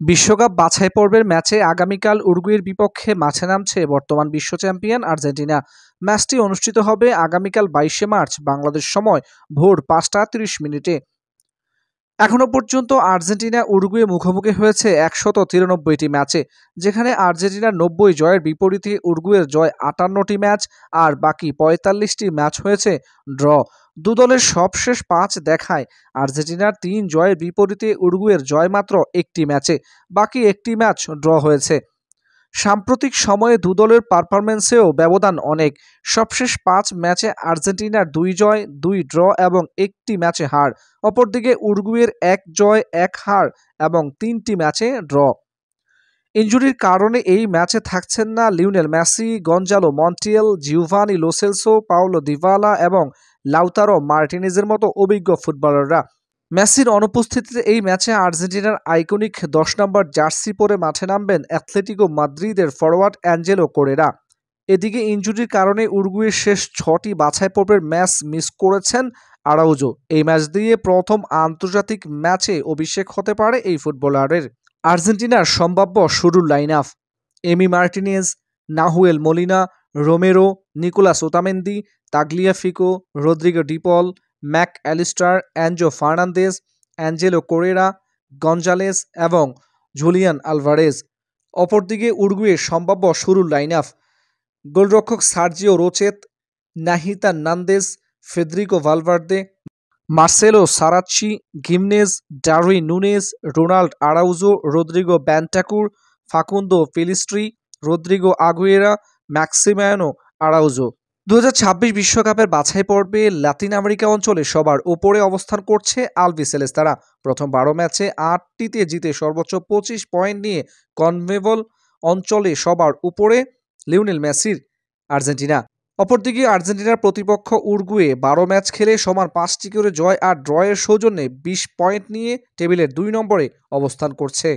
বিশ্বকাপ বাছাই পর্বের ম্যাচে আগামীকাল উরুগুয়ের বিপক্ষে মাঠে নামছে বর্তমান বিশ্ব চ্যাম্পিয়ন আর্জেন্টিনা। ম্যাচটি অনুষ্ঠিত হবে আগামীকাল 22শে মার্চ বাংলাদেশ সময় ভোর 5টা 30 মিনিটে। এখনো পর্যন্ত আর্জেন্টিনা উরুগুয়ে মুখোমুখি হয়েছে 193টি ম্যাচে, যেখানে আর্জেন্টিনার 90 জয়ের বিপরীতে উরুগুয়ের জয় 58টি ম্যাচ আর বাকি 45টি ম্যাচ হয়েছে ড্র। দু দলের সবশেষ 5 দেখায় আর্জেন্টিনার 3 জয়ের বিপরীতে উরুগুয়ের জয় মাত্র একটি ম্যাচে, বাকি একটি ম্যাচ ড্র হয়েছে। সাম্প্রতিক সময়ে দু দলের পারফরম্যান্সেও ব্যবধান অনেক। সবশেষ 5 ম্যাচে আর্জেন্টিনার 2 জয় 2 ড্র এবং একটি ম্যাচে হার, অপরদিকে উরুগুয়ের 1 জয় 1 হার এবং 3টি ম্যাচে ড্র। ইনজুরির কারণে এই ম্যাচে থাকছেন না Lionel Messi, Gonzalo Montiel, Giovani Lo Celso, Paulo Dybala এবং লাউতারো মার্টিনেজের মতো অভিজ্ঞ ফুটবলাররা। মেসির অনুপস্থিতিতে এই ম্যাচে আর্জেন্টিনার আইকনিক 10 নম্বর জার্সি পরে মাঠে নামবেন অ্যাথলেটিকো মাদ্রিদের ফরোয়ার্ড অ্যাঞ্জেলো কোরেরা। এদিকে ইনজুরির কারণে উরুগুয়ের শেষ 6টি বাছাই পর্বের ম্যাচ মিস করেছেন আরাউজো। এই ম্যাচ দিয়ে প্রথম আন্তর্জাতিক ম্যাচে অভিষেক হতে পারে এই ফুটবলারের। আর্জেন্টিনার সম্ভাব্য শুরুর line up: Emi Martinez, Nahuel Molina, Romero, Nicolas Otamendi, Tagliafico, Rodrigo De Paul, Mac Allister, Enzo Fernandez, Angelo Correa, Gonzalez এবং জুলিয়ান আলভারেজ। অপরদিকে উরুগুয়ের সম্ভাব্য শুরুর লাইন আপ: গোলরক্ষক Sergio Rochet, Nahitan Nandez, Federico Valverde, Marcelo Saracchi, Gimenez, Darwin Nunez, Ronald Araujo, Rodrigo Bentancur, Facundo Pellistri, Rodrigo Aguirre, Maximiliano Araujo. 2026 বিশ্বকাপের বাছাই পর্বে Latin America অঞ্চলে সবার ওপরে অবস্থান করছে আলবিসেলেস্তারা। প্রথম 12 ম্যাচে 8টিতে জিতে সর্বোচ্চ 25 পয়েন্ট নিয়ে কনমেবল অঞ্চলে সবার উপরে লিওনেল মেসির আর্জেন্টিনা। অপরদিকে আর্জেন্টিনার প্রতিপক্ষ উরুগুয়ে 12 ম্যাচ খেলে সমান 5টি করে জয় আর ড্রয়ের সৌজন্যে 20 পয়েন্ট নিয়ে টেবিলের 2 নম্বরে অবস্থান করছে।